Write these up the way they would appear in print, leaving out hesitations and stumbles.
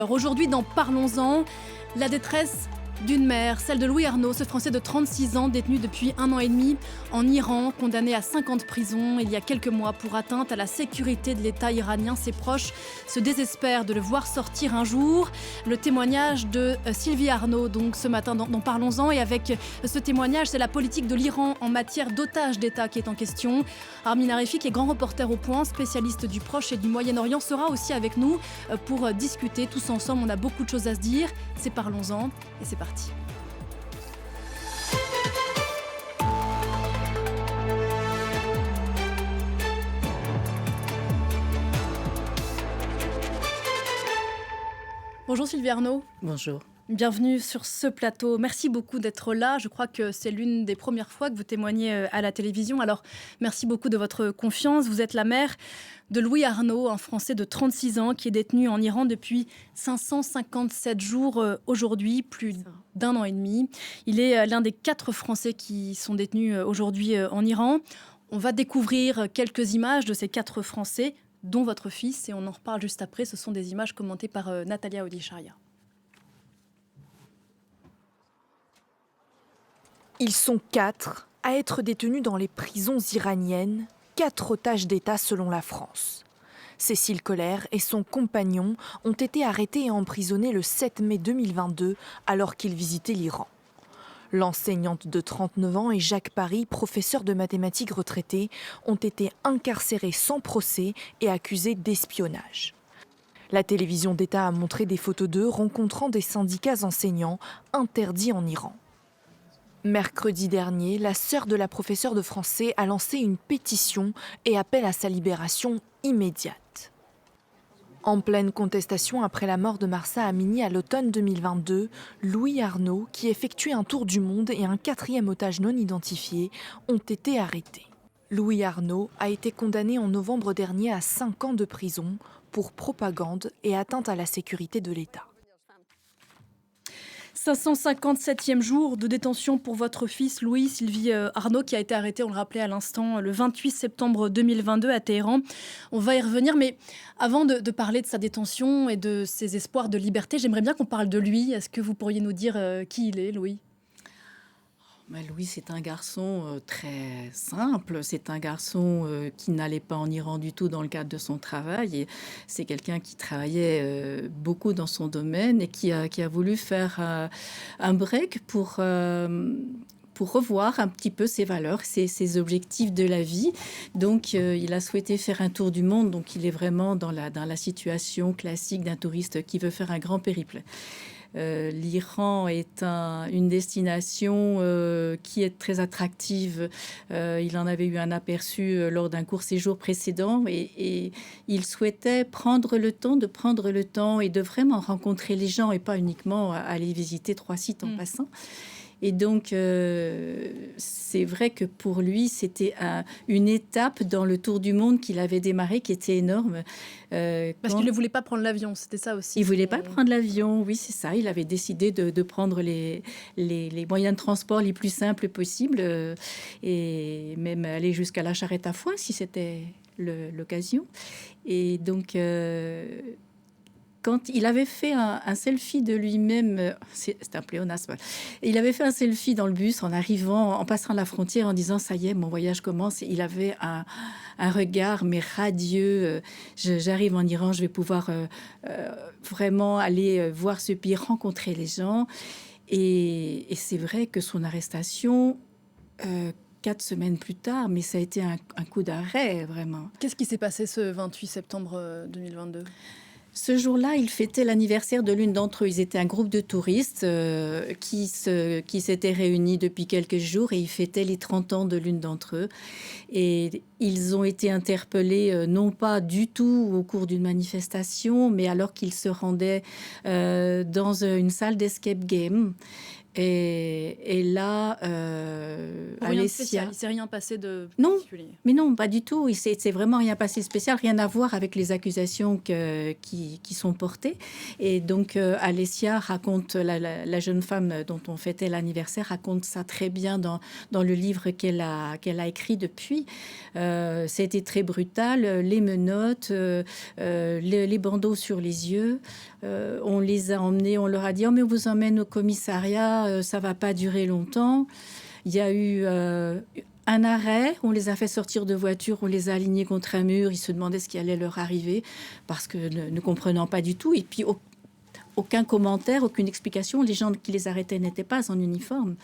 Alors aujourd'hui, dans Parlons-en, la détresse d'une mère, celle de Louis Arnaud, ce Français de 36 ans, détenu depuis 1 an et demi en Iran, condamné à 5 ans de prison il y a quelques mois pour atteinte à la sécurité de l'État iranien. Ses proches se désespèrent de le voir sortir un jour. Le témoignage de Sylvie Arnaud, donc ce matin dans Parlons-en, et avec ce témoignage, c'est la politique de l'Iran en matière d'otages d'État qui est en question. Armin Arifi, qui est grand reporter au Point, spécialiste du Proche et du Moyen-Orient, sera aussi avec nous pour discuter tous ensemble. On a beaucoup de choses à se dire. C'est Parlons-en et c'est parti. Bonjour Sylvie Arnaud. Bonjour. Bienvenue sur ce plateau. Merci beaucoup d'être là. Je crois que c'est l'une des premières fois que vous témoignez à la télévision. Alors, merci beaucoup de votre confiance. Vous êtes la mère de Louis Arnaud, un Français de 36 ans qui est détenu en Iran depuis 557 jours aujourd'hui, plus d'1 an et demi. Il est l'un des 4 Français qui sont détenus aujourd'hui en Iran. On va découvrir quelques images de ces 4 Français, dont votre fils, et on en reparle juste après. Ce sont des images commentées par Natalia Odisharia. Ils sont 4 à être détenus dans les prisons iraniennes, 4 otages d'État selon la France. Cécile Coller et son compagnon ont été arrêtés et emprisonnés le 7 mai 2022 alors qu'ils visitaient l'Iran. L'enseignante de 39 ans et Jacques Paris, professeur de mathématiques retraité, ont été incarcérés sans procès et accusés d'espionnage. La télévision d'État a montré des photos d'eux rencontrant des syndicats enseignants interdits en Iran. Mercredi dernier, la sœur de la professeure de français a lancé une pétition et appelle à sa libération immédiate. En pleine contestation après la mort de Mahsa Amini à l'automne 2022, Louis Arnaud, qui effectuait un tour du monde, et un 4e otage non identifié ont été arrêtés. Louis Arnaud a été condamné en novembre dernier à 5 ans de prison pour propagande et atteinte à la sécurité de l'État. 557e jour de détention pour votre fils Louis Sylvie Arnaud, qui a été arrêté, on le rappelait à l'instant, le 28 septembre 2022 à Téhéran. On va y revenir, mais avant de parler de sa détention et de ses espoirs de liberté, j'aimerais bien qu'on parle de lui. Est-ce que vous pourriez nous dire qui il est, Louis ? Louis, c'est un garçon très simple. C'est un garçon qui n'allait pas en Iran du tout dans le cadre de son travail. Et c'est quelqu'un qui travaillait beaucoup dans son domaine et qui a voulu faire un break pour revoir un petit peu ses valeurs, ses objectifs de la vie. Donc, il a souhaité faire un tour du monde. Donc, il est vraiment dans la situation classique d'un touriste qui veut faire un grand périple. L'Iran est une destination qui est très attractive. Il en avait eu un aperçu lors d'un court séjour précédent et il souhaitait prendre le temps et de vraiment rencontrer les gens et pas uniquement aller visiter 3 sites en passant. Et donc, c'est vrai que pour lui, c'était une étape dans le tour du monde qu'il avait démarré, qui était énorme. Parce qu'il ne voulait pas prendre l'avion, c'était ça aussi. Il ne voulait pas prendre l'avion, oui, c'est ça. Il avait décidé de prendre les moyens de transport les plus simples possibles et même aller jusqu'à la charrette à foin, si c'était l'occasion. Et donc... quand il avait fait un selfie de lui-même, c'est un pléonasme, il avait fait un selfie dans le bus en arrivant, en passant la frontière, en disant « ça y est, mon voyage commence ». Il avait un regard, mais radieux. J'arrive en Iran, je vais pouvoir vraiment aller voir ce pays, rencontrer les gens. Et c'est vrai que son arrestation... 4 semaines plus tard, mais ça a été un coup d'arrêt, vraiment. Qu'est-ce qui s'est passé ce 28 septembre 2022 ? Ce jour-là, ils fêtaient l'anniversaire de l'une d'entre eux. Ils étaient un groupe de touristes qui s'étaient réunis depuis quelques jours et ils fêtaient les 30 ans de l'une d'entre eux. Et ils ont été interpellés, non pas du tout au cours d'une manifestation, mais alors qu'ils se rendaient dans une salle d'escape game. Et là, Rien de spécial, Alessia... il ne s'est rien passé de Non, particulier. mais non, pas du tout. C'est vraiment rien passé de spécial, rien à voir avec les accusations qui sont portées. Et donc, Alessia raconte, la jeune femme dont on fêtait l'anniversaire, raconte ça très bien dans le livre qu'elle a écrit depuis. C'était très brutal, les menottes, les bandeaux sur les yeux. On les a emmenés, on leur a dit « Oh, mais on vous emmène au commissariat, ça va pas durer longtemps ». Il y a eu un arrêt, on les a fait sortir de voiture, on les a alignés contre un mur, ils se demandaient ce qui allait leur arriver, parce que ne comprenant pas du tout. Et puis, aucun commentaire, aucune explication. Les gens qui les arrêtaient n'étaient pas en uniforme.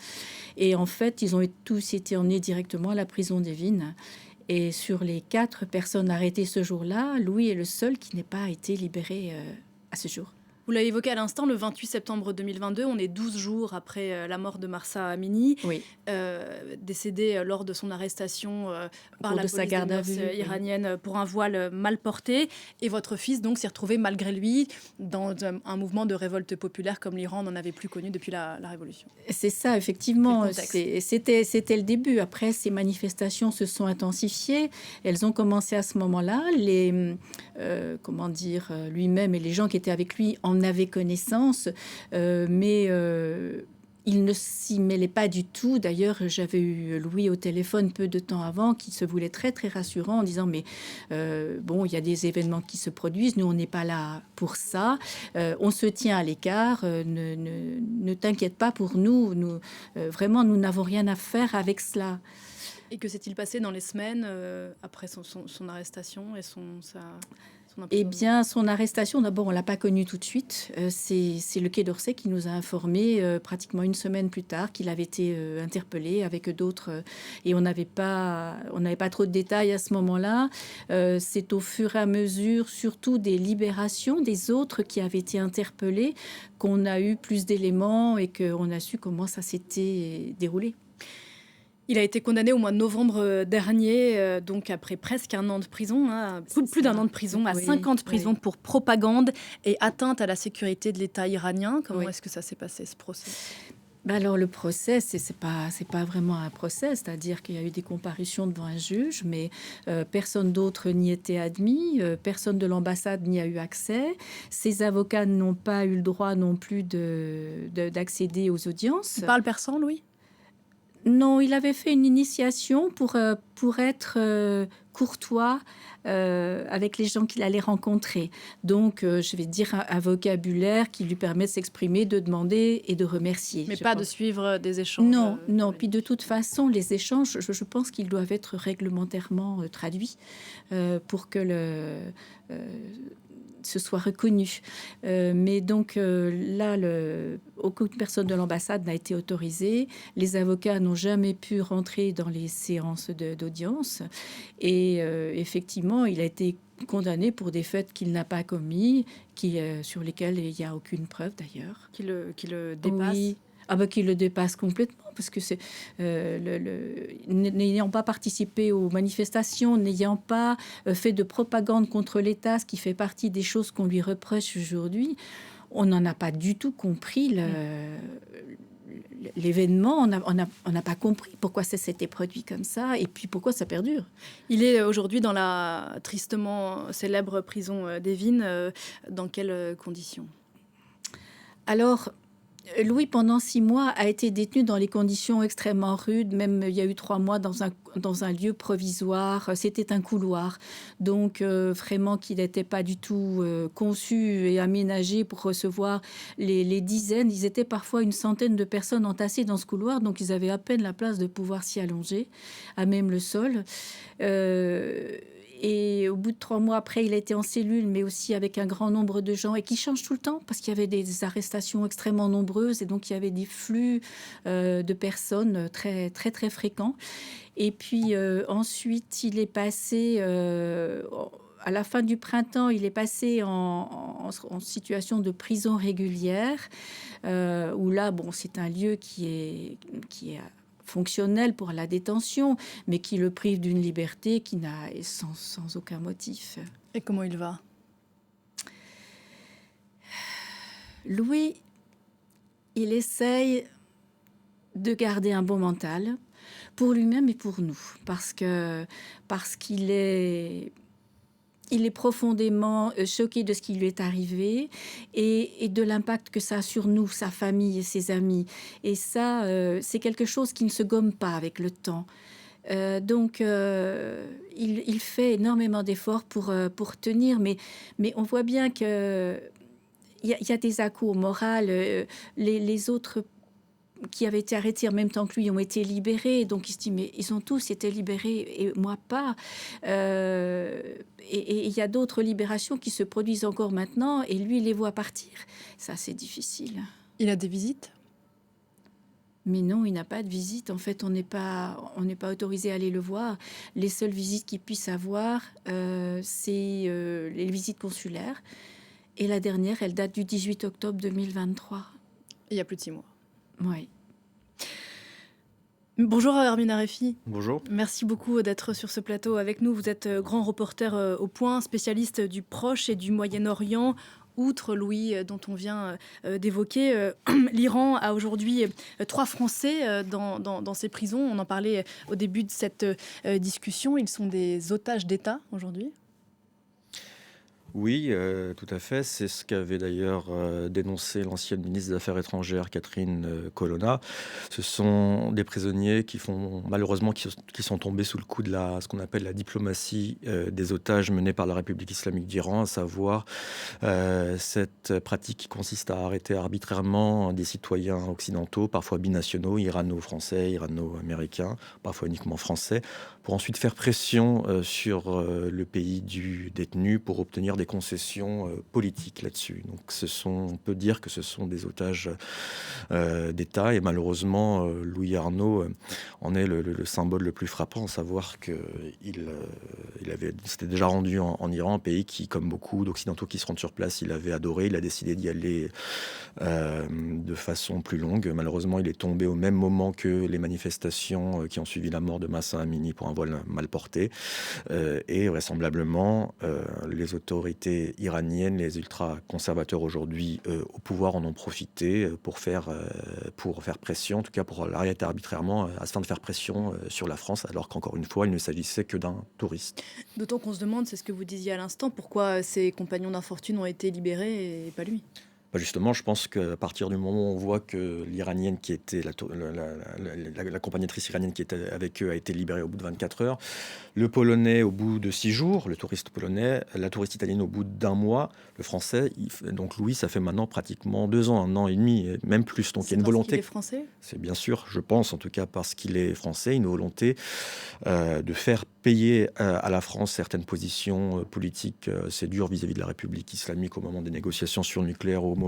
Et en fait, ils ont tous été emmenés directement à la prison d'Evin. Et sur les 4 personnes arrêtées ce jour-là, Louis est le seul qui n'ait pas été libéré à ce jour. Vous l'avez évoqué à l'instant, le 28 septembre 2022, on est 12 jours après la mort de Marsa Amini, Oui. Décédée lors de son arrestation par la de sa police garde des à mœurs vue, iranienne pour un voile mal porté. Et votre fils donc s'est retrouvé malgré lui dans un mouvement de révolte populaire comme l'Iran n'en avait plus connu depuis la Révolution. C'est ça, effectivement. C'est C'était le début. Après, ces manifestations se sont intensifiées. Elles ont commencé à ce moment-là. Lui-même et les gens qui étaient avec lui en avaient connaissance, mais il ne s'y mêlait pas du tout. D'ailleurs, j'avais eu Louis au téléphone peu de temps avant, qui se voulait très, très rassurant en disant « Mais bon, il y a des événements qui se produisent. Nous, on n'est pas là pour ça. On se tient à l'écart. Ne t'inquiète pas pour nous. Vraiment, nous n'avons rien à faire avec cela. » Et que s'est-il passé dans les semaines après son arrestation et son Eh bien, son arrestation, d'abord, on ne l'a pas connu tout de suite. C'est le Quai d'Orsay qui nous a informé pratiquement une semaine plus tard qu'il avait été interpellé avec d'autres. Et on n'avait pas trop de détails à ce moment-là. C'est au fur et à mesure, surtout des libérations des autres qui avaient été interpellés, qu'on a eu plus d'éléments et qu'on a su comment ça s'était déroulé. Il a été condamné au mois de novembre dernier, donc après presque 1 an de prison, plus d'1 an de prison, à 5 ans de prison pour propagande et atteinte à la sécurité de l'État iranien. Comment est-ce que ça s'est passé, ce procès ? Alors, le procès, c'est pas vraiment un procès, c'est-à-dire qu'il y a eu des comparutions devant un juge, mais personne d'autre n'y était admis, personne de l'ambassade n'y a eu accès. Ses avocats n'ont pas eu le droit non plus d'accéder aux audiences. Il parle persan, Louis ? Non, il avait fait une initiation pour être courtois avec les gens qu'il allait rencontrer. Donc, je vais dire un vocabulaire qui lui permet de s'exprimer, de demander et de remercier. Mais pas de suivre des échanges. Non. Puis de toute façon, les échanges, je pense qu'ils doivent être réglementairement traduits pour que ce soit reconnu. Mais donc là, aucune personne de l'ambassade n'a été autorisée. Les avocats n'ont jamais pu rentrer dans les séances d'audience. Et effectivement, il a été condamné pour des faits qu'il n'a pas commis, sur lesquels il n'y a aucune preuve d'ailleurs. Qui le dépasse. Oui. Qui le dépasse complètement, parce que c'est n'ayant pas participé aux manifestations, n'ayant pas fait de propagande contre l'État, ce qui fait partie des choses qu'on lui reproche aujourd'hui, on n'en a pas du tout compris l'événement. On n'a pas compris pourquoi ça s'était produit comme ça et puis pourquoi ça perdure. Il est aujourd'hui dans la tristement célèbre prison d'Evin. Dans quelles conditions ? Alors, Louis, pendant 6 mois, a été détenu dans les conditions extrêmement rudes. Même, il y a eu 3 mois dans un lieu provisoire. C'était un couloir. Donc, vraiment, qui n'était pas du tout conçu et aménagé pour recevoir les dizaines. Ils étaient parfois une centaine de personnes entassées dans ce couloir. Donc, ils avaient à peine la place de pouvoir s'y allonger, à même le sol. Et au bout de 3 mois après, il a été en cellule, mais aussi avec un grand nombre de gens et qui changent tout le temps parce qu'il y avait des arrestations extrêmement nombreuses et donc il y avait des flux de personnes très, très, très fréquents. Et puis ensuite, il est passé... à la fin du printemps, il est passé en situation de prison régulière, où là, bon, c'est un lieu qui est fonctionnel pour la détention, mais qui le prive d'une liberté qui n'a sans aucun motif. Et comment il va ? Louis, il essaye de garder un bon mental pour lui-même et pour nous, parce qu'il est profondément choqué de ce qui lui est arrivé et de l'impact que ça a sur nous, sa famille et ses amis. Et ça, c'est quelque chose qui ne se gomme pas avec le temps. Donc, il fait énormément d'efforts pour tenir, mais on voit bien qu'il y a des à-coups moraux. Les autres qui avaient été arrêtés en même temps que lui ont été libérés. Donc il se dit, mais ils ont tous été libérés et moi pas. Et il y a d'autres libérations qui se produisent encore maintenant et lui, il les voit partir. Ça, c'est difficile. Il a des visites ? Mais non, il n'a pas de visite. En fait, on n'est pas autorisé à aller le voir. Les seules visites qu'il puisse avoir, c'est les visites consulaires. Et la dernière, elle date du 18 octobre 2023. Il y a plus de 6 mois. Oui. Bonjour Hermine Arefi. Bonjour. Merci beaucoup d'être sur ce plateau avec nous. Vous êtes grand reporter au Point, spécialiste du Proche et du Moyen-Orient. Outre Louis, dont on vient d'évoquer, l'Iran a aujourd'hui 3 Français dans ses prisons. On en parlait au début de cette discussion. Ils sont des otages d'État aujourd'hui. Oui, tout à fait. C'est ce qu'avait d'ailleurs dénoncé l'ancienne ministre des Affaires étrangères, Catherine Colonna. Ce sont des prisonniers qui sont tombés sous le coup de ce qu'on appelle la diplomatie des otages menée par la République islamique d'Iran, à savoir cette pratique qui consiste à arrêter arbitrairement des citoyens occidentaux, parfois binationaux, irano-français, irano-américains, parfois uniquement français, pour ensuite faire pression sur le pays du détenu pour obtenir des concessions politiques là-dessus. Donc on peut dire que ce sont des otages d'État et malheureusement Louis Arnault en est le symbole le plus frappant, à savoir qu'il s'était déjà rendu en Iran, un pays qui, comme beaucoup d'Occidentaux qui se rendent sur place, il avait adoré, il a décidé d'y aller de façon plus longue. Malheureusement, il est tombé au même moment que les manifestations qui ont suivi la mort de Mahsa Amini pour un vol mal porté et vraisemblablement les autorités iraniennes, les ultra-conservateurs aujourd'hui au pouvoir en ont profité pour faire pression, en tout cas pour l'arrêter arbitrairement afin de faire pression sur la France, alors qu'encore une fois, il ne s'agissait que d'un touriste. D'autant qu'on se demande, c'est ce que vous disiez à l'instant, pourquoi ses compagnons d'infortune ont été libérés et pas lui. Justement, je pense qu'à partir du moment où on voit que l'Iranienne qui était l'accompagnatrice iranienne qui était avec eux a été libérée au bout de 24 heures, le Polonais au bout de 6 jours, le touriste polonais, la touriste italienne au bout d'1 mois, le Français, donc Louis, ça fait maintenant pratiquement 2 ans, 1 an et demi, même plus. Donc il y a une volonté. Qu'il est français ? C'est bien sûr, je pense en tout cas parce qu'il est français, une volonté de faire payer à la France certaines positions politiques. C'est dur vis-à-vis de la République islamique au moment des négociations sur le nucléaire, au moment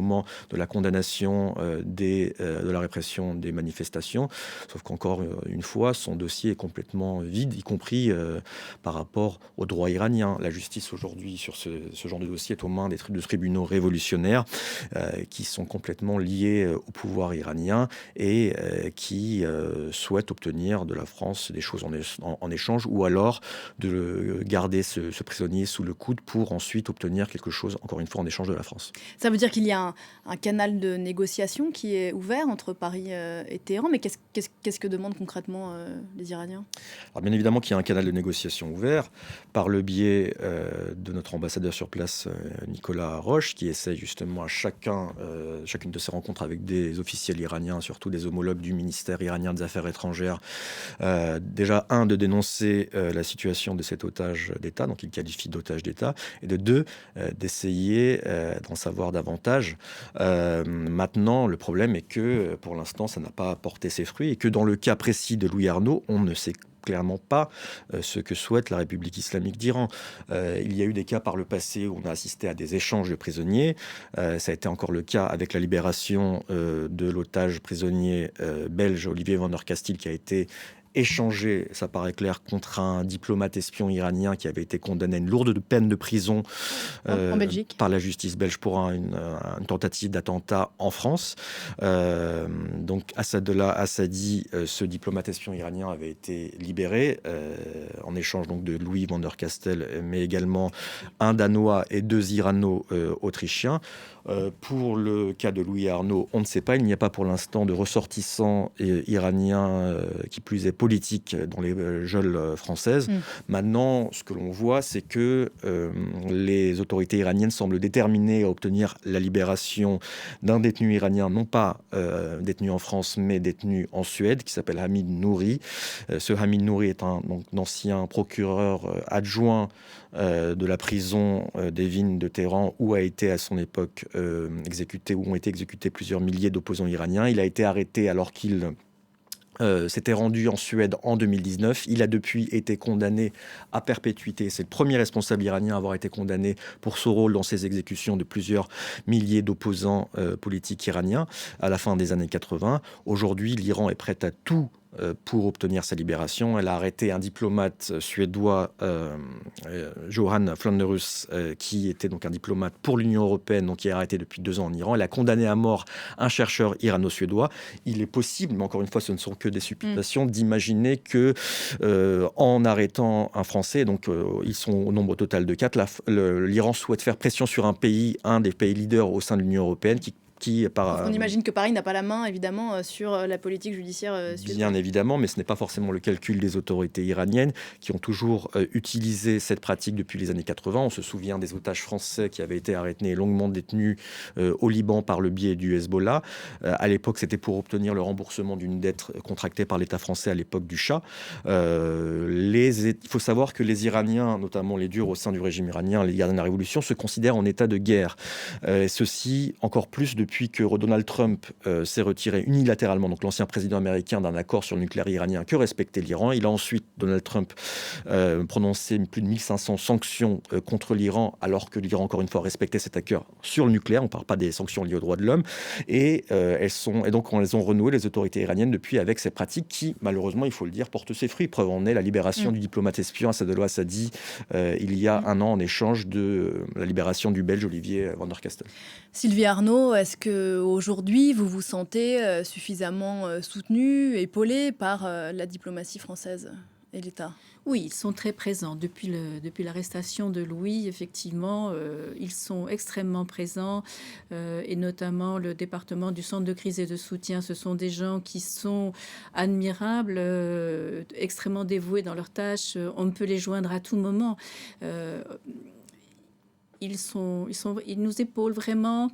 de la condamnation de la répression des manifestations. Sauf qu'encore une fois, son dossier est complètement vide, y compris par rapport au droit iranien. La justice aujourd'hui sur ce genre de dossier est aux mains de tribunaux révolutionnaires qui sont complètement liés au pouvoir iranien et qui souhaitent obtenir de la France des choses en échange, ou alors de garder ce prisonnier sous le coude pour ensuite obtenir quelque chose, encore une fois, en échange de la France. Ça veut dire qu'il y a un canal de négociation qui est ouvert entre Paris et Téhéran, mais qu'est-ce que demandent concrètement les Iraniens ? Alors bien évidemment qu'il y a un canal de négociation ouvert par le biais de notre ambassadeur sur place, Nicolas Roche, qui essaie justement à chacune de ses rencontres avec des officiels iraniens, surtout des homologues du ministère iranien des Affaires étrangères, déjà, de dénoncer la situation de cet otage d'État, donc il qualifie d'otage d'État, et de 2, d'essayer d'en savoir davantage. Maintenant, le problème est que pour l'instant, ça n'a pas porté ses fruits et que dans le cas précis de Louis Arnault, on ne sait clairement pas ce que souhaite la République islamique d'Iran. Il y a eu des cas par le passé où on a assisté à des échanges de prisonniers. Ça a été encore le cas avec la libération de l'otage prisonnier belge Olivier van der Castille, qui a été échangé, ça paraît clair, contre un diplomate espion iranien qui avait été condamné à une lourde peine de prison En Belgique. par la justice belge pour une tentative d'attentat en France. Donc Assadollah Assadi, ce diplomate espion iranien, avait été libéré en échange donc de Louis van der Castel, mais également un Danois et 2 Irano-Autrichiens. Pour le cas de Louis Arnault, on ne sait pas. Il n'y a pas pour l'instant de ressortissants iraniens, qui plus est politiques, dans les geôles françaises. Maintenant, ce que l'on voit, c'est que les autorités iraniennes semblent déterminées à obtenir la libération d'un détenu iranien, non pas détenu en France, mais détenu en Suède, qui s'appelle Hamid Nouri. Ce Hamid Nouri est un ancien procureur adjoint de la prison d'Evin de Téhéran, où a été à son époque où ont été exécutés plusieurs milliers d'opposants iraniens. Il a été arrêté alors qu'il s'était rendu en Suède en 2019. Il a depuis été condamné à perpétuité. C'est le premier responsable iranien à avoir été condamné pour son rôle dans ces exécutions de plusieurs milliers d'opposants politiques iraniens à la fin des années 80. Aujourd'hui, l'Iran est prêt à tout pour obtenir sa libération. Elle a arrêté un diplomate suédois, Johan Flanderus, qui était donc un diplomate pour l'Union européenne, donc qui est arrêté depuis 2 ans en Iran. Elle a condamné à mort un chercheur irano-suédois. Il est possible, mais encore une fois, ce ne sont que des supputations, d'imaginer que en arrêtant un Français, donc ils sont au nombre total de 4, l'Iran souhaite faire pression sur un des pays leaders au sein de l'Union européenne, On imagine que Paris n'a pas la main, évidemment, sur la politique judiciaire suédoise. Bien évidemment, mais ce n'est pas forcément le calcul des autorités iraniennes, qui ont toujours utilisé cette pratique depuis les années 80. On se souvient des otages français qui avaient été arrêtés et longuement détenus au Liban par le biais du Hezbollah. À l'époque, c'était pour obtenir le remboursement d'une dette contractée par l'État français à l'époque du Shah. Il faut savoir que les Iraniens, notamment les durs au sein du régime iranien, les gardiens de la Révolution, se considèrent en état de guerre. Ceci encore plus depuis que Donald Trump s'est retiré unilatéralement, donc l'ancien président américain, d'un accord sur le nucléaire iranien que respectait l'Iran. Il a ensuite, Donald Trump, prononcé plus de 1500 sanctions contre l'Iran, alors que l'Iran, encore une fois, respectait cet accord sur le nucléaire. On ne parle pas des sanctions liées aux droits de l'homme. Et donc, on les ont renouées, les autorités iraniennes, depuis, avec ces pratiques qui, malheureusement, il faut le dire, portent ses fruits. Preuve en est la libération du diplomate espion Assadollah Assadi il y a 1 an, en échange de la libération du Belge Olivier van der Castel. Sylvie Arnaud, est-ce qu'aujourd'hui, vous vous sentez suffisamment soutenu, épaulé par la diplomatie française et l'État ? Oui, ils sont très présents. Depuis l'arrestation de Louis, effectivement, ils sont extrêmement présents, et notamment le département du Centre de crise et de soutien. Ce sont des gens qui sont admirables, extrêmement dévoués dans leurs tâches. On peut les joindre à tout moment. Ils nous épaulent vraiment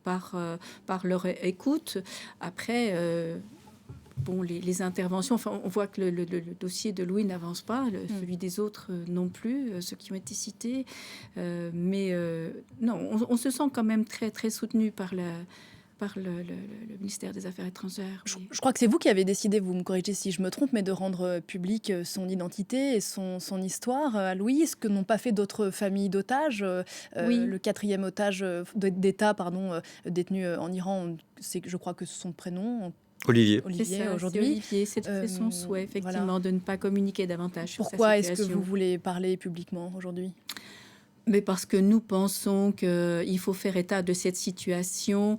par leur écoute. Après, les interventions, on voit que le dossier de Louis n'avance pas, celui des autres non plus, ceux qui ont été cités. Mais on se sent quand même très, très soutenu par le ministère des Affaires étrangères. Oui. Je crois que c'est vous qui avez décidé, vous me corrigez si je me trompe, mais de rendre public son identité et son histoire à Louis, ce que n'ont pas fait d'autres familles d'otages. Oui. Le 4e otage d'État détenu en Iran, je crois que son prénom... Olivier aujourd'hui. Olivier, c'est son souhait, effectivement, voilà, de ne pas communiquer davantage sur sa situation. Pourquoi est-ce que vous voulez parler publiquement aujourd'hui ? Mais parce que nous pensons qu'il faut faire état de cette situation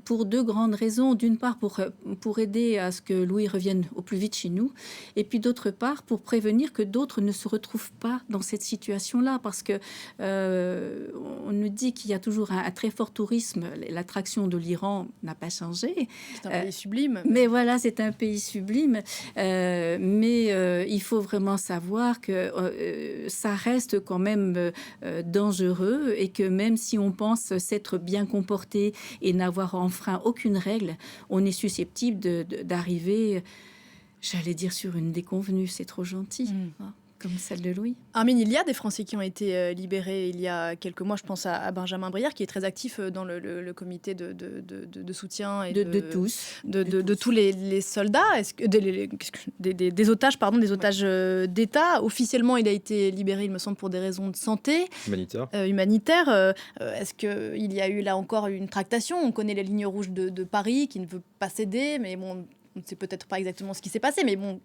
pour 2 grandes raisons. D'une part, pour aider à ce que Louis revienne au plus vite chez nous, et puis d'autre part, pour prévenir que d'autres ne se retrouvent pas dans cette situation-là, parce que on nous dit qu'il y a toujours un très fort tourisme. L'attraction de l'Iran n'a pas changé. C'est un pays sublime. Mais voilà, c'est un pays sublime. Mais il faut vraiment savoir que ça reste quand même dangereux, et que même si on pense s'être bien comporté et n'avoir enfreint aucune règle, on est susceptible d'arriver, j'allais dire, sur une déconvenue. C'est trop gentil, hein, comme celle de Louis. Armin, il y a des Français qui ont été libérés il y a quelques mois. Je pense à Benjamin Brière, qui est très actif dans le comité de soutien et de tous les soldats. Est-ce que des otages, des otages d'État. Officiellement, il a été libéré, il me semble, pour des raisons de santé humanitaire. Est-ce qu'il y a eu là encore une tractation ? On connaît les lignes rouges de Paris qui ne veut pas céder, mais bon. on ne sait peut-être pas exactement ce qui s'est passé, mais bon,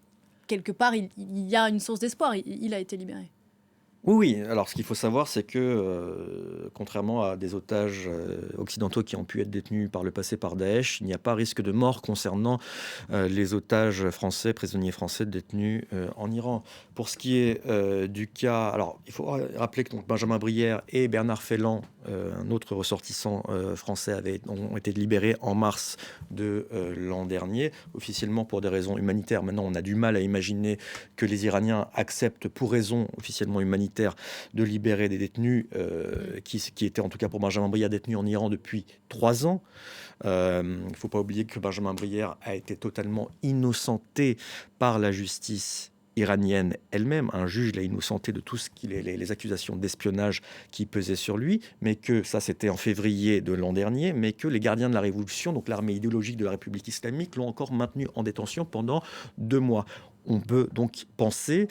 quelque part, il y a une source d'espoir. Il a été libéré. Oui, oui. Alors, ce qu'il faut savoir, c'est que, contrairement à des otages occidentaux qui ont pu être détenus par le passé par Daesh, il n'y a pas risque de mort concernant les otages français, prisonniers français détenus en Iran. Pour ce qui est du cas, alors il faut rappeler que donc, Benjamin Brière et Bernard Felland, un autre ressortissant français, ont été libérés en mars de l'an dernier, officiellement pour des raisons humanitaires. Maintenant, on a du mal à imaginer que les Iraniens acceptent pour raison officiellement humanitaire de libérer des détenus qui étaient en tout cas pour Benjamin Brière détenus en Iran depuis 3 ans. Il ne faut pas oublier que Benjamin Brière a été totalement innocenté par la justice iranienne elle-même. Un juge l'a innocenté de tout ce les accusations d'espionnage qui pesaient sur lui, mais que ça c'était en février de l'an dernier, mais que les gardiens de la Révolution, donc l'armée idéologique de la République islamique, l'ont encore maintenu en détention pendant 2 mois. On peut donc penser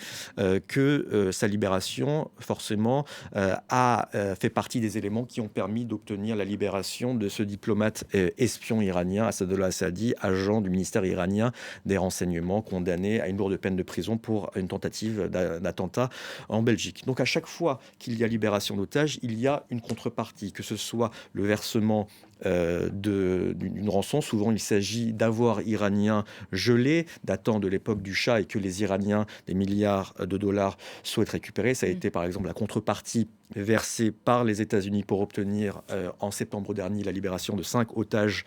que sa libération, forcément, a fait partie des éléments qui ont permis d'obtenir la libération de ce diplomate espion iranien, Assadollah Assadi, agent du ministère iranien des renseignements, condamné à une lourde peine de prison pour une tentative d'attentat en Belgique. Donc à chaque fois qu'il y a libération d'otages, il y a une contrepartie, que ce soit le versement d'une rançon. Souvent, il s'agit d'avoirs iraniens gelés, datant de l'époque du Shah, et que les Iraniens, des milliards de dollars, souhaitent récupérer. Ça a été, par exemple, la contrepartie versée par les États-Unis pour obtenir, en septembre dernier, la libération de 5 otages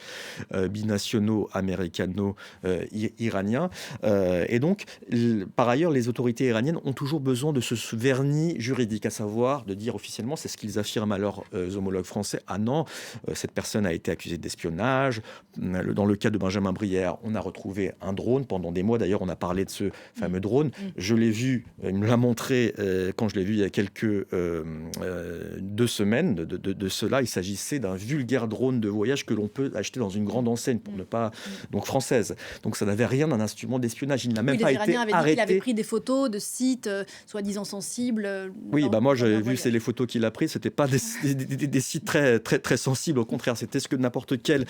binationaux américano-iraniens. Et donc, par ailleurs, les autorités iraniennes ont toujours besoin de ce vernis juridique, à savoir de dire officiellement, c'est ce qu'ils affirment à leurs homologues français, ah non, cette personne a été accusée d'espionnage. Dans le cas de Benjamin Brière, on a retrouvé un drone pendant des mois. D'ailleurs, on a parlé de ce fameux drone. Je l'ai vu, il me l'a montré quand je l'ai vu il y a quelques 2 semaines de cela. Il s'agissait d'un vulgaire drone de voyage que l'on peut acheter dans une grande enseigne, pour ne pas, donc française. Donc ça n'avait rien d'un instrument d'espionnage. Il n'a même pas été arrêté. Il avait pris des photos de sites soi-disant sensibles. Oui, moi j'avais vu les photos qu'il a prises. C'était pas des sites très, très, très sensibles. Au contraire, c'était ce que n'importe quel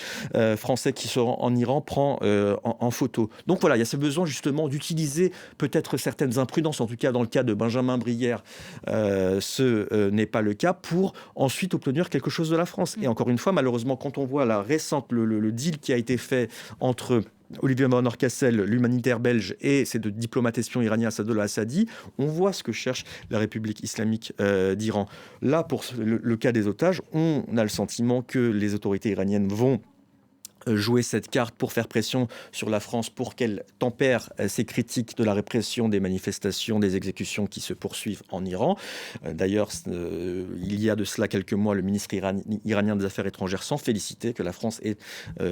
Français qui se rend en Iran prend en photo. Donc voilà, il y a ce besoin justement d'utiliser peut-être certaines imprudences, en tout cas dans le cas de Benjamin Brière, ce n'est pas le cas, pour ensuite obtenir quelque chose de la France. Et encore une fois, malheureusement, quand on voit le deal qui a été fait entre Olivier von Orcassel, l'humanitaire belge, et ces 2 diplomates espions iraniens, Assadollah Assadi, on voit ce que cherche la République islamique d'Iran. Là, pour le cas des otages, on a le sentiment que les autorités iraniennes vont jouer cette carte pour faire pression sur la France pour qu'elle tempère ses critiques de la répression des manifestations, des exécutions qui se poursuivent en Iran. D'ailleurs, il y a de cela quelques mois, le ministre iranien des Affaires étrangères s'en félicitait que la France ait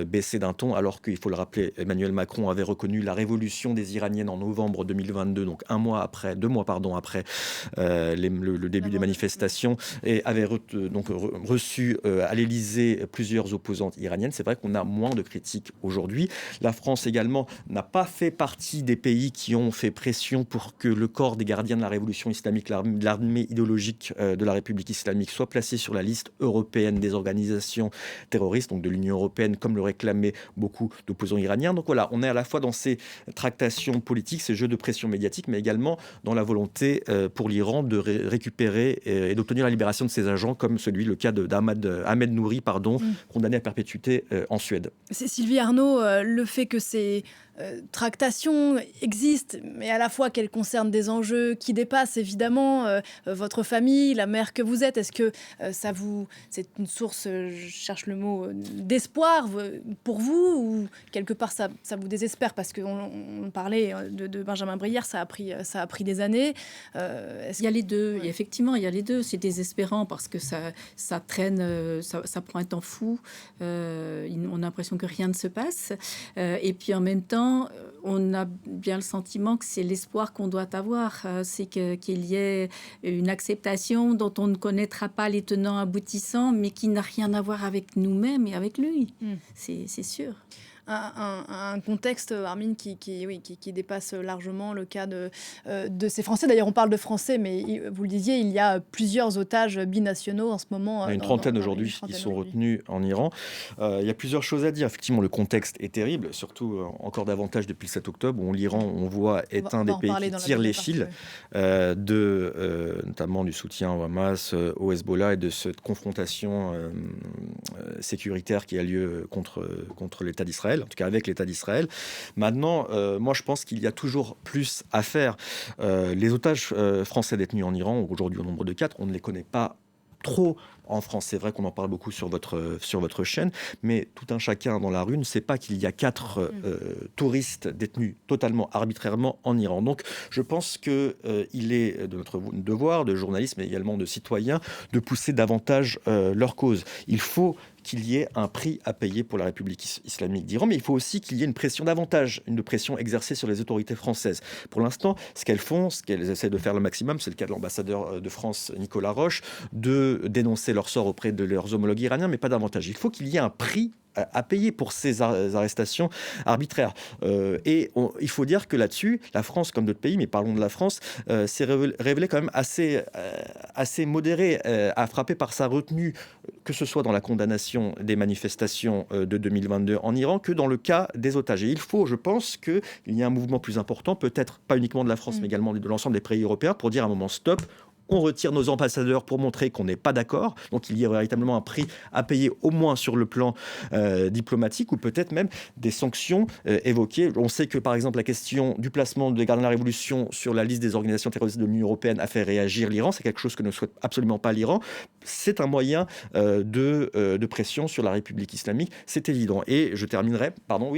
baissé d'un ton, alors qu'il faut le rappeler, Emmanuel Macron avait reconnu la révolution des Iraniennes en novembre 2022, donc 2 mois après le début des manifestations, et avait reçu à l'Élysée plusieurs opposantes iraniennes. C'est vrai qu'on a moins de critiques aujourd'hui. La France également n'a pas fait partie des pays qui ont fait pression pour que le corps des gardiens de la révolution islamique, l'armée idéologique de la République islamique, soit placé sur la liste européenne des organisations terroristes, donc de l'Union européenne, comme le réclamaient beaucoup d'opposants iraniens. Donc voilà, on est à la fois dans ces tractations politiques, ces jeux de pression médiatique, mais également dans la volonté pour l'Iran de récupérer et d'obtenir la libération de ses agents, comme le cas d'Ahmed Nouri, condamné à perpétuité en Suède. C'est Sylvie Arnaud, le fait que ces tractations existent, mais à la fois qu'elles concernent des enjeux qui dépassent évidemment votre famille, la mère que vous êtes. Est-ce que c'est une source, je cherche le mot, d'espoir pour vous, ou quelque part ça vous désespère, parce qu'on parlait de Benjamin Brière, ça a pris des années. Il y a les deux, ouais. Effectivement, il y a les deux. C'est désespérant parce que ça traîne, ça prend un temps fou. On a l'impression que rien ne se passe. Et puis en même temps, on a bien le sentiment que c'est l'espoir qu'on doit avoir. C'est qu'il y ait une acceptation dont on ne connaîtra pas les tenants aboutissants, mais qui n'a rien à voir avec nous-mêmes et avec lui. C'est sûr. un contexte, Armin, qui dépasse largement le cas de ces Français. D'ailleurs, on parle de Français, mais vous le disiez, il y a plusieurs otages binationaux en ce moment. Il y a une trentaine aujourd'hui qui sont retenus en Iran. Il y a plusieurs choses à dire. Effectivement, le contexte est terrible, surtout encore davantage depuis le 7 octobre, où l'Iran, on voit, est un des pays qui tire les fils, notamment du soutien au Hamas, au Hezbollah, et de cette confrontation sécuritaire qui a lieu contre l'État d'Israël, en tout cas avec l'État d'Israël. Maintenant, moi je pense qu'il y a toujours plus à faire. Les otages français détenus en Iran, aujourd'hui au nombre de 4, on ne les connaît pas trop en France. C'est vrai qu'on en parle beaucoup sur votre chaîne, mais tout un chacun dans la rue ne sait pas qu'il y a 4 touristes détenus totalement arbitrairement en Iran. Donc je pense qu'il est de notre devoir de journalistes, mais également de citoyens, de pousser davantage leur cause. Il faut qu'il y ait un prix à payer pour la République islamique d'Iran, mais il faut aussi qu'il y ait une pression exercée sur les autorités françaises. Pour l'instant, ce qu'elles essaient de faire le maximum, c'est le cas de l'ambassadeur de France, Nicolas Roche, de dénoncer leur sort auprès de leurs homologues iraniens, mais pas davantage. Il faut qu'il y ait un prix à payer pour ces arrestations arbitraires. Il faut dire que là-dessus, la France, comme d'autres pays, mais parlons de la France, s'est révélée quand même assez modérée, a frappé par sa retenue, que ce soit dans la condamnation des manifestations de 2022 en Iran, que dans le cas des otages. Et il faut, je pense, qu'il y ait un mouvement plus important, peut-être pas uniquement de la France, mais également de l'ensemble des pays européens, pour dire à un moment stop. On retire nos ambassadeurs pour montrer qu'on n'est pas d'accord. Donc il y a véritablement un prix à payer, au moins sur le plan diplomatique, ou peut-être même des sanctions évoquées. On sait que par exemple la question du placement des gardiens de la Révolution sur la liste des organisations terroristes de l'Union européenne a fait réagir l'Iran. C'est quelque chose que ne souhaite absolument pas l'Iran. C'est un moyen de pression sur la République islamique, c'est évident. Et je terminerai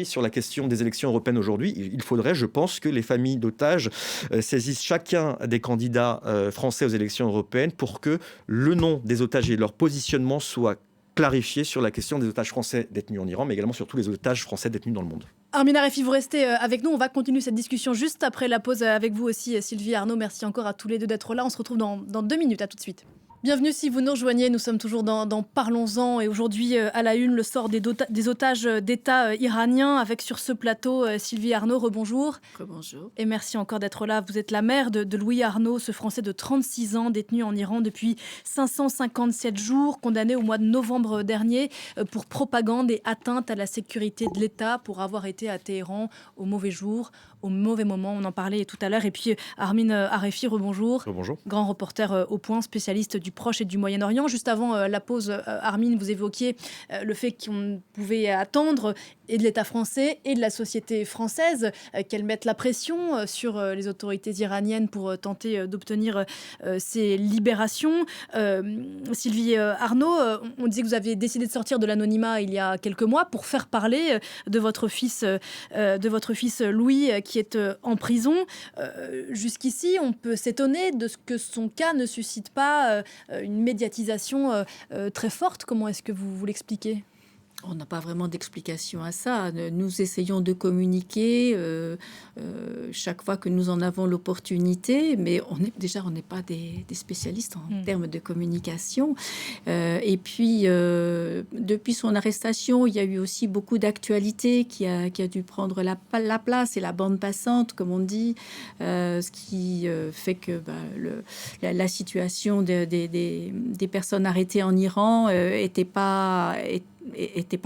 sur la question des élections européennes aujourd'hui. Il faudrait, je pense, que les familles d'otages saisissent chacun des candidats français aux élections européennes pour que le nom des otages et leur positionnement soient clarifiés sur la question des otages français détenus en Iran, mais également sur tous les otages français détenus dans le monde. Armin Arefi, vous restez avec nous. On va continuer cette discussion juste après la pause avec vous aussi, Sylvie, Arnaud. Merci encore à tous les deux d'être là. On se retrouve dans 2 minutes. À tout de suite. Bienvenue si vous nous rejoignez, nous sommes toujours dans Parlons-en et aujourd'hui à la une, le sort des otages d'État iraniens avec sur ce plateau Sylvie Arnaud, rebonjour. Rebonjour. Et merci encore d'être là. Vous êtes la mère de Louis Arnaud, ce Français de 36 ans détenu en Iran depuis 557 jours, condamné au mois de novembre dernier pour propagande et atteinte à la sécurité de l'État pour avoir été à Téhéran au mauvais jour, au mauvais moment. On en parlait tout à l'heure. Et puis Armin Arefi, rebonjour. Rebonjour. Grand reporter au Point, spécialiste du Proche et du Moyen-Orient. Juste avant la pause, Armin, vous évoquiez le fait qu'on pouvait attendre et de l'État français et de la société française qu'elles mettent la pression sur les autorités iraniennes pour tenter d'obtenir ces libérations. Sylvie Arnaud, on disait que vous aviez décidé de sortir de l'anonymat il y a quelques mois pour faire parler de votre fils Louis qui est en prison. Jusqu'ici, on peut s'étonner de ce que son cas ne suscite pas une médiatisation très forte. Comment est-ce que vous l'expliquez ? On n'a pas vraiment d'explication à ça. Nous essayons de communiquer chaque fois que nous en avons l'opportunité, mais on n'est pas des spécialistes en termes de communication. Et puis, depuis son arrestation, il y a eu aussi beaucoup d'actualités qui a dû prendre la place et la bande passante, comme on dit, ce qui fait que la situation des personnes arrêtées en Iran était pas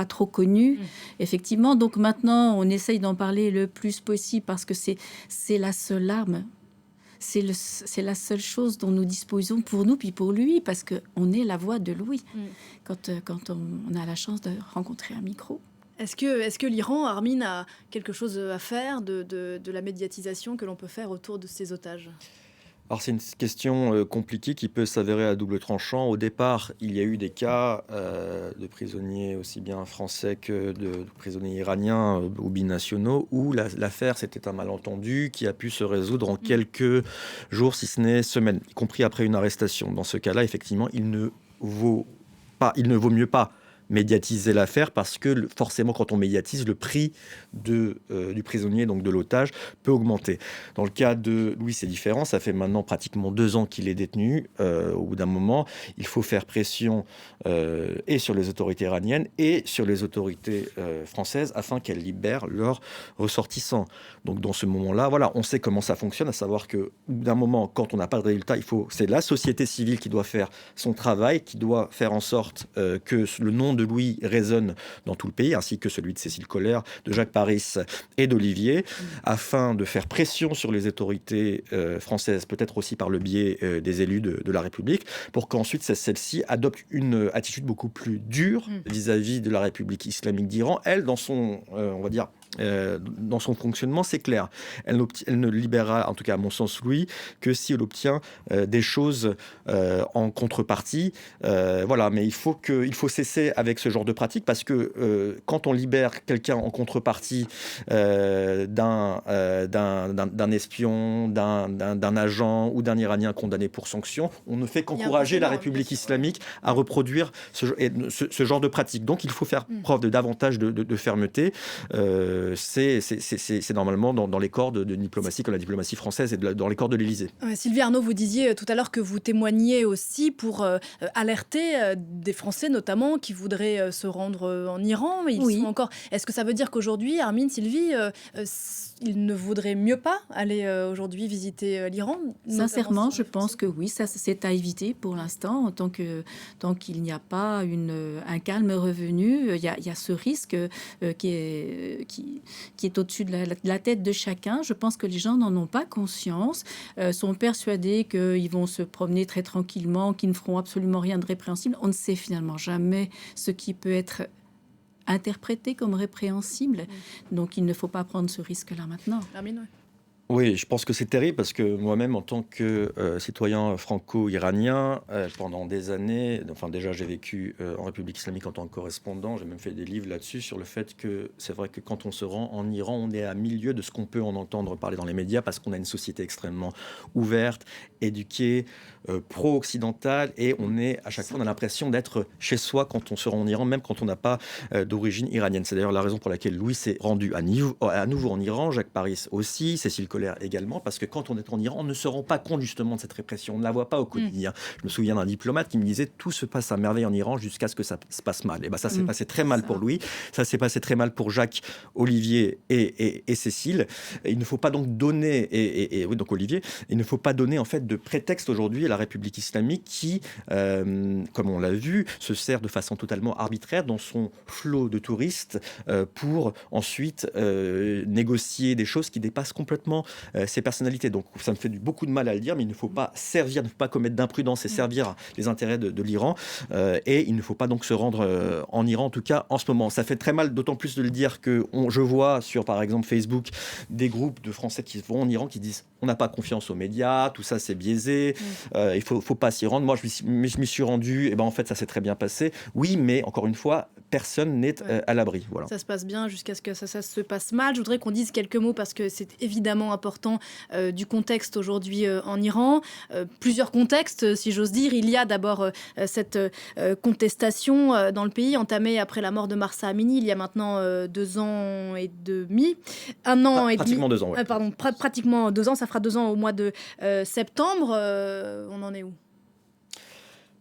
trop connue, effectivement. Donc maintenant, on essaye d'en parler le plus possible parce que c'est la seule arme. C'est la seule chose dont nous disposons pour nous, puis pour lui, parce qu'on est la voix de Louis quand on a la chance de rencontrer un micro. Est-ce que l'Iran, Armin, a quelque chose à faire de la médiatisation que l'on peut faire autour de ces otages ? Alors c'est une question compliquée qui peut s'avérer à double tranchant. Au départ, il y a eu des cas de prisonniers aussi bien français que de prisonniers iraniens ou binationaux où l'affaire c'était un malentendu qui a pu se résoudre en quelques jours, si ce n'est semaines, y compris après une arrestation. Dans ce cas-là, effectivement, il ne vaut mieux pas médiatiser l'affaire parce que forcément, quand on médiatise, le prix du prisonnier, donc de l'otage, peut augmenter. Dans le cas de Louis, c'est différent. Ça fait maintenant pratiquement 2 ans qu'il est détenu. Au bout d'un moment, il faut faire pression et sur les autorités iraniennes et sur les autorités françaises afin qu'elles libèrent leurs ressortissants. Donc dans ce moment-là, voilà, on sait comment ça fonctionne, à savoir qu'au bout d'un moment, quand on n'a pas de résultat, c'est la société civile qui doit faire son travail, qui doit faire en sorte que le nom de Louis résonne dans tout le pays, ainsi que celui de Cécile Collère, de Jacques Paris et d'Olivier, afin de faire pression sur les autorités françaises, peut-être aussi par le biais des élus de la République, pour qu'ensuite celle-ci adopte une attitude beaucoup plus dure vis-à-vis de la République islamique d'Iran. Elle, dans son, on va dire, dans son fonctionnement, c'est clair. Elle ne libérera, en tout cas à mon sens, Louis, que si elle obtient des choses en contrepartie. Voilà, mais il faut cesser avec ce genre de pratique parce que quand on libère quelqu'un en contrepartie d'un espion, d'un agent ou d'un Iranien condamné pour sanction, on ne fait qu'encourager la République islamique à reproduire ce genre de pratique. Donc il faut faire preuve de davantage de fermeté. C'est normalement dans les corps de diplomatie, comme la diplomatie française et dans les corps de l'Élysée. Sylvie Arnaud, vous disiez tout à l'heure que vous témoigniez aussi pour alerter des Français notamment qui voudraient se rendre en Iran. Sont encore... Est-ce que ça veut dire qu'aujourd'hui, Armine, Sylvie, ils ne voudraient mieux pas aller aujourd'hui visiter l'Iran? Sincèrement, je pense que oui, ça c'est à éviter pour l'instant. Tant qu'il n'y a pas un calme revenu, il y a ce risque qui est au-dessus de la tête de chacun. Je pense que les gens n'en ont pas conscience, sont persuadés qu'ils vont se promener très tranquillement, qu'ils ne feront absolument rien de répréhensible. On ne sait finalement jamais ce qui peut être interprété comme répréhensible. Donc il ne faut pas prendre ce risque-là maintenant. Armine, Oui, je pense que c'est terrible parce que moi-même, en tant que citoyen franco-iranien, pendant des années, enfin déjà j'ai vécu en République islamique en tant que correspondant, j'ai même fait des livres là-dessus sur le fait que c'est vrai que quand on se rend en Iran, on est à milieu de ce qu'on peut en entendre parler dans les médias parce qu'on a une société extrêmement ouverte, éduquée, pro-occidentale et à chaque fois on a l'impression d'être chez soi quand on se rend en Iran, même quand on n'a pas d'origine iranienne. C'est d'ailleurs la raison pour laquelle Louis s'est rendu à nouveau en Iran, Jacques Paris aussi, Cécile Collère également, parce que quand on est en Iran, on ne se rend pas compte justement de cette répression, on ne la voit pas au quotidien. Je me souviens d'un diplomate qui me disait tout se passe à merveille en Iran jusqu'à ce que ça se passe mal. Et ça s'est passé très mal pour Louis, ça s'est passé très mal pour Jacques, Olivier et Cécile. Et il ne faut pas donc donner, oui, donc Olivier, il ne faut pas donner en fait de prétexte aujourd'hui à la République islamique qui, comme on l'a vu, se sert de façon totalement arbitraire dans son flot de touristes pour ensuite négocier des choses qui dépassent complètement ces personnalités. Donc ça me fait beaucoup de mal à le dire, mais il ne faut pas commettre d'imprudence et servir les intérêts de l'Iran. Et il ne faut pas donc se rendre en Iran, en tout cas en ce moment. Ça fait très mal, d'autant plus de le dire que je vois sur, par exemple, Facebook, des groupes de Français qui vont en Iran qui disent on n'a pas confiance aux médias, tout ça c'est biaisé, il faut pas s'y rendre. Moi, je m'y suis rendu, et en fait, ça s'est très bien passé. Oui, mais encore une fois, personne n'est à l'abri. Voilà. Ça se passe bien jusqu'à ce que ça se passe mal. Je voudrais qu'on dise quelques mots parce que c'est évidemment important du contexte aujourd'hui en Iran. Plusieurs contextes, si j'ose dire. Il y a d'abord cette contestation dans le pays entamée après la mort de Mahsa Amini il y a maintenant 2 ans et demi. 1 an et demi. Pratiquement 2 ans, ouais. Pratiquement 2 ans. Ça fera 2 ans au mois de septembre. On en est où ?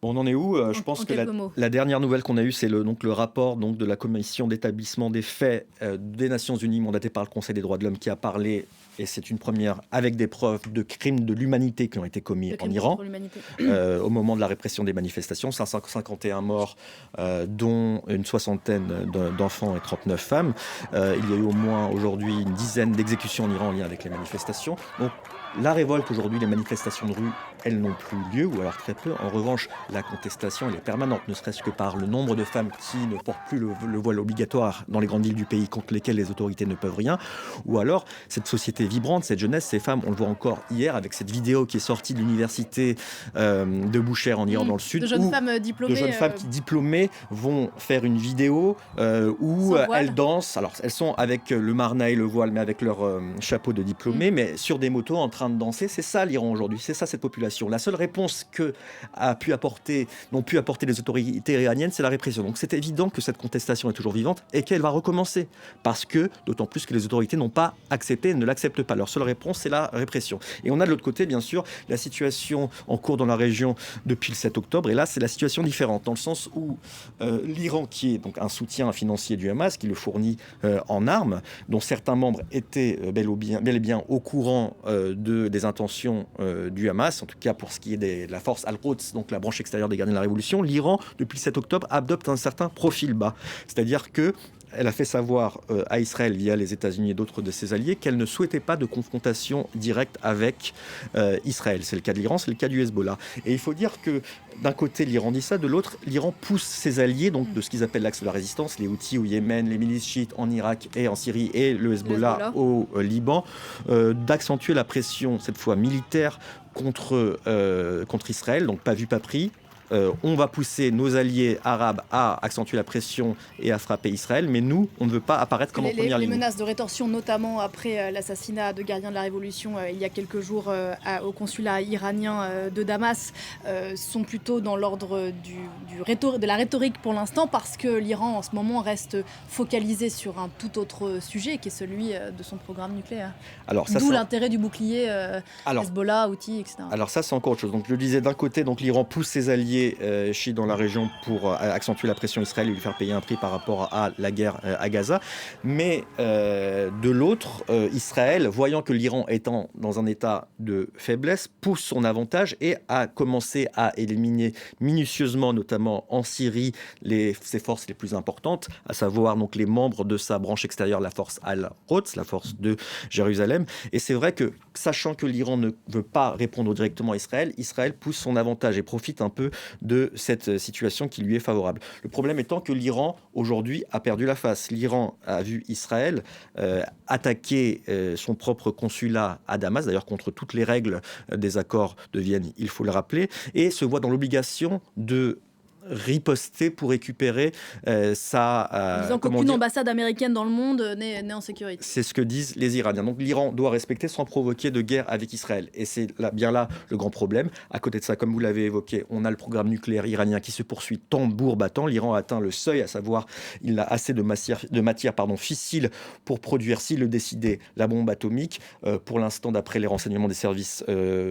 On en est où ? Je pense que la dernière nouvelle qu'on a eue, c'est le rapport de la commission d'établissement des faits des Nations Unies mandatée par le Conseil des droits de l'homme qui a parlé, et c'est une première, avec des preuves de crimes de l'humanité qui ont été commis en Iran au moment de la répression des manifestations. 551 morts, dont une 60aine d'enfants et 39 femmes. Il y a eu au moins aujourd'hui une dizaine d'exécutions en Iran en lien avec les manifestations. Donc la révolte aujourd'hui, les manifestations de rue, elles n'ont plus lieu, ou alors très peu. En revanche, la contestation, elle est permanente, ne serait-ce que par le nombre de femmes qui ne portent plus le voile obligatoire dans les grandes villes du pays, contre lesquelles les autorités ne peuvent rien. Ou alors, cette société vibrante, cette jeunesse, ces femmes, on le voit encore hier avec cette vidéo qui est sortie de l'université de Boucher en Iran, dans le sud. De jeunes femmes diplômées. De jeunes femmes qui, diplômées, vont faire une vidéo où elles dansent. Alors, elles sont avec le marna et le voile, mais avec leur chapeau de diplômée, mais sur des motos en train train de danser. C'est ça l'Iran aujourd'hui, c'est ça cette population. La seule réponse n'ont pu apporter les autorités iraniennes, c'est la répression. Donc c'est évident que cette contestation est toujours vivante et qu'elle va recommencer. Parce que, d'autant plus que les autorités n'ont pas accepté, ne l'acceptent pas. Leur seule réponse, c'est la répression. Et on a de l'autre côté, bien sûr, la situation en cours dans la région depuis le 7 octobre. Et là, c'est la situation différente, dans le sens où l'Iran, qui est donc un soutien financier du Hamas, qui le fournit en armes, dont certains membres étaient bel et bien au courant des intentions du Hamas, en tout cas pour ce qui est de la force Al-Quds, donc la branche extérieure des gardiens de la Révolution, l'Iran, depuis le 7 octobre, adopte un certain profil bas. C'est-à-dire que elle a fait savoir à Israël via les États-Unis et d'autres de ses alliés qu'elle ne souhaitait pas de confrontation directe avec Israël. C'est le cas de l'Iran, c'est le cas du Hezbollah. Et il faut dire que d'un côté, l'Iran dit ça, de l'autre, l'Iran pousse ses alliés, donc de ce qu'ils appellent l'axe de la résistance, les Houthis au Yémen, les milices chiites en Irak et en Syrie et le Hezbollah au Liban, d'accentuer la pression, cette fois militaire, contre Israël, donc pas vu, pas pris. On va pousser nos alliés arabes à accentuer la pression et à frapper Israël, mais nous, on ne veut pas apparaître comme en première ligne. Les menaces de rétorsion, notamment après l'assassinat de gardiens de la Révolution il y a quelques jours au consulat iranien de Damas, sont plutôt dans l'ordre de la rhétorique pour l'instant, parce que l'Iran, en ce moment, reste focalisé sur un tout autre sujet, qui est celui de son programme nucléaire. D'où l'intérêt du bouclier Hezbollah, Houthi, etc. Alors ça, c'est encore autre chose. Donc, je le disais, d'un côté, donc, l'Iran pousse ses alliés chiites dans la région pour accentuer la pression Israël et lui faire payer un prix par rapport à la guerre à Gaza. Mais de l'autre, Israël, voyant que l'Iran étant dans un état de faiblesse, pousse son avantage et a commencé à éliminer minutieusement, notamment en Syrie, ses forces les plus importantes, à savoir donc les membres de sa branche extérieure, la force Al-Quds, la force de Jérusalem. Et c'est vrai que, sachant que l'Iran ne veut pas répondre directement à Israël, Israël pousse son avantage et profite un peu de cette situation qui lui est favorable. Le problème étant que l'Iran, aujourd'hui, a perdu la face. L'Iran a vu Israël attaquer son propre consulat à Damas, d'ailleurs contre toutes les règles des accords de Vienne, il faut le rappeler, et se voit dans l'obligation de riposter pour récupérer disant qu'aucune ambassade américaine dans le monde n'est en sécurité. C'est ce que disent les Iraniens. Donc l'Iran doit respecter sans provoquer de guerre avec Israël. Et c'est bien là le grand problème. À côté de ça, comme vous l'avez évoqué, on a le programme nucléaire iranien qui se poursuit tambour battant. L'Iran a atteint le seuil, à savoir il a assez de matière fissile pour produire, s'il le décidait, la bombe atomique. Pour l'instant, d'après les renseignements des services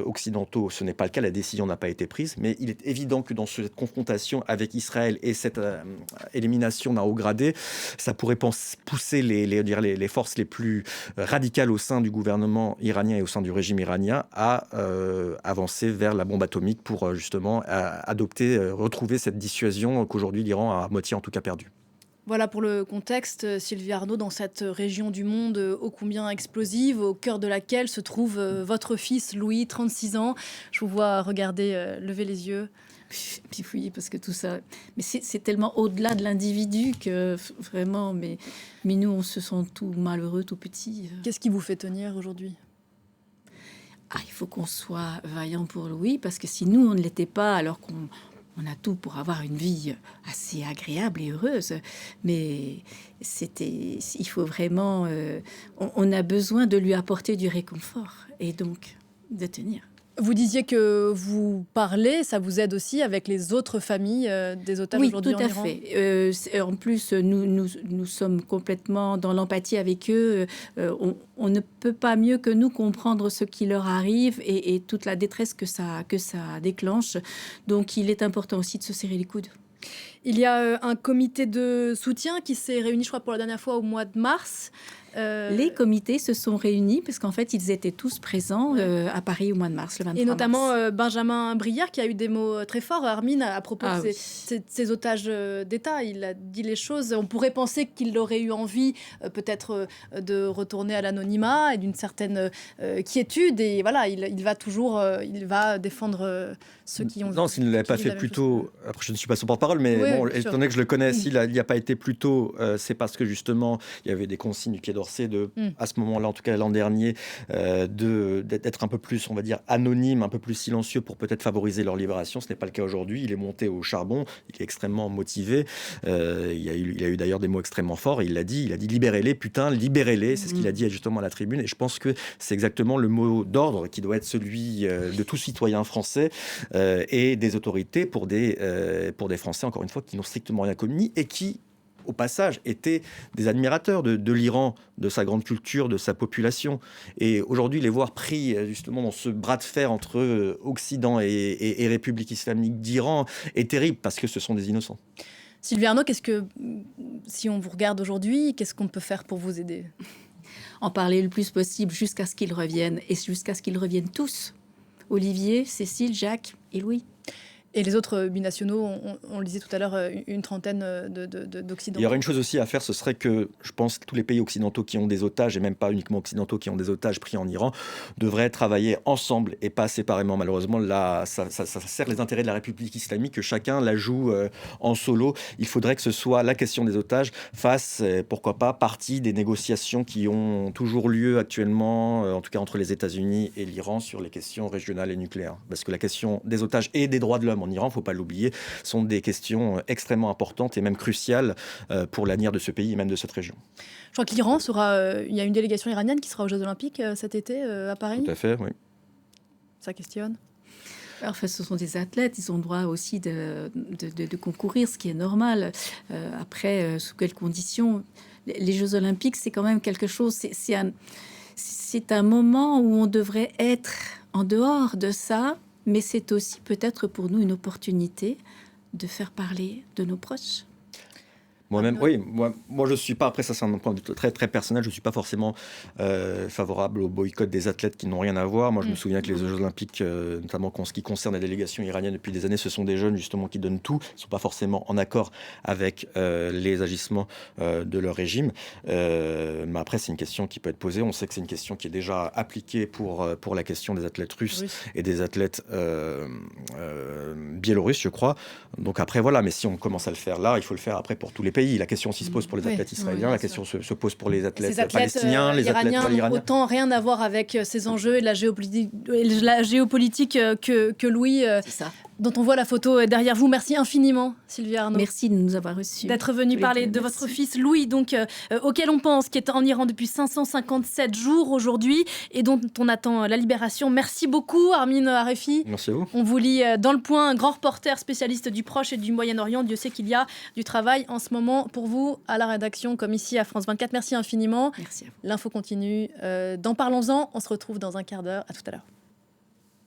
occidentaux, ce n'est pas le cas. La décision n'a pas été prise. Mais il est évident que dans cette confrontation avec Israël et cette élimination d'un haut gradé, ça pourrait pousser les forces les plus radicales au sein du gouvernement iranien et au sein du régime iranien à avancer vers la bombe atomique pour justement retrouver cette dissuasion qu'aujourd'hui l'Iran a à moitié en tout cas perdue. Voilà pour le contexte, Sylvie Arnaud, dans cette région du monde ô combien explosive, au cœur de laquelle se trouve votre fils Louis, 36 ans. Je vous vois regarder, lever les yeux. Puis oui, parce que tout ça, mais c'est tellement au-delà de l'individu que vraiment, mais nous, on se sent tout malheureux, tout petit. Qu'est-ce qui vous fait tenir aujourd'hui ? Il faut qu'on soit vaillant pour Louis, parce que si nous, on ne l'était pas, alors qu'on a tout pour avoir une vie assez agréable et heureuse, mais il faut vraiment, on a besoin de lui apporter du réconfort et donc de tenir. Vous disiez que vous parlez, ça vous aide aussi avec les autres familles des otages aujourd'hui en Iran ? Oui, tout à fait. En plus, nous sommes complètement dans l'empathie avec eux. On ne peut pas mieux que nous comprendre ce qui leur arrive et toute la détresse que ça déclenche. Donc, il est important aussi de se serrer les coudes. Il y a un comité de soutien qui s'est réuni, je crois, pour la dernière fois au mois de mars. Les comités se sont réunis parce qu'en fait, ils étaient tous présents à Paris au mois de mars, le 23 mars. Et notamment Benjamin Brière qui a eu des mots très forts, Armin, à propos de ces otages d'État. Il a dit les choses. On pourrait penser qu'il aurait eu envie peut-être de retourner à l'anonymat et d'une certaine quiétude. Et voilà, il va défendre ceux qui ont... Non, s'il ne l'avait pas fait plus tôt... Après, je ne suis pas son porte-parole, mais étant donné que je le connais, s'il n'y a pas été plus tôt, c'est parce que justement, il y avait des consignes du Quai d'Orsay s'efforçait à ce moment-là, en tout cas l'an dernier, d'être un peu plus, on va dire, anonyme, un peu plus silencieux pour peut-être favoriser leur libération. Ce n'est pas le cas aujourd'hui. Il est monté au charbon, il est extrêmement motivé. Il a eu d'ailleurs des mots extrêmement forts. Il a dit libérez-les, putain, libérez-les. C'est ce qu'il a dit justement à la tribune. Et je pense que c'est exactement le mot d'ordre qui doit être celui de tout citoyen français et des autorités pour des Français, encore une fois, qui n'ont strictement rien commis et qui, au passage, étaient des admirateurs de l'Iran, de sa grande culture, de sa population. Et aujourd'hui, les voir pris justement dans ce bras de fer entre Occident et République islamique d'Iran est terrible parce que ce sont des innocents. Sylvie Arnaud, si on vous regarde aujourd'hui, qu'est-ce qu'on peut faire pour vous aider ? En parler le plus possible jusqu'à ce qu'ils reviennent, et jusqu'à ce qu'ils reviennent tous. Olivier, Cécile, Jacques et Louis. Et les autres binationaux, on le disait tout à l'heure, une trentaine d'Occidentaux. Il y aurait une chose aussi à faire, ce serait que, je pense, tous les pays occidentaux qui ont des otages, et même pas uniquement occidentaux qui ont des otages pris en Iran, devraient travailler ensemble et pas séparément. Malheureusement, là, ça sert les intérêts de la République islamique, que chacun la joue en solo. Il faudrait que ce soit la question des otages fasse, pourquoi pas, partie des négociations qui ont toujours lieu actuellement, en tout cas entre les États-Unis et l'Iran, sur les questions régionales et nucléaires. Parce que la question des otages et des droits de l'homme en Iran, il ne faut pas l'oublier, sont des questions extrêmement importantes et même cruciales pour l'avenir de ce pays et même de cette région. Je crois que l'Iran il y a une délégation iranienne qui sera aux Jeux Olympiques cet été à Paris. Tout à fait, oui. Ça questionne. Alors, ce sont des athlètes, ils ont le droit aussi de concourir, ce qui est normal. Après, sous quelles conditions ? Les Jeux Olympiques, c'est quand même quelque chose, c'est un moment où on devrait être en dehors de ça, mais c'est aussi peut-être pour nous une opportunité de faire parler de nos proches. Moi-même, oui, moi je suis pas, après ça c'est un point de vue très, très personnel, je ne suis pas forcément favorable au boycott des athlètes qui n'ont rien à voir. Moi je me souviens que les Jeux Olympiques, notamment en ce qui concerne la délégation iranienne depuis des années, ce sont des jeunes justement qui donnent tout, ils ne sont pas forcément en accord avec les agissements de leur régime. Mais après c'est une question qui peut être posée, on sait que c'est une question qui est déjà appliquée pour la question des athlètes russes et des athlètes biélorusses, je crois. Donc après voilà, mais si on commence à le faire là, il faut le faire après pour tous les pays. La question aussi se pose pour les athlètes israéliens, la question se pose pour les athlètes palestiniens, les athlètes iraniens. Autant rien à voir avec ces enjeux et la géopolitique que Louis, dont on voit la photo derrière vous. Merci infiniment, Sylvie Arnaud. Merci de nous avoir reçus. D'être venue parler de votre fils Louis, donc, auquel on pense, qui est en Iran depuis 557 jours aujourd'hui et dont on attend la libération. Merci beaucoup, Armin Arefi. Merci à vous. On vous lit dans Le Point, un grand reporter spécialiste du Proche et du Moyen-Orient. Dieu sait qu'il y a du travail en ce moment pour vous à la rédaction, comme ici à France 24. Merci infiniment. Merci à vous. L'info continue. Dans Parlons-en, on se retrouve dans un quart d'heure. À tout à l'heure.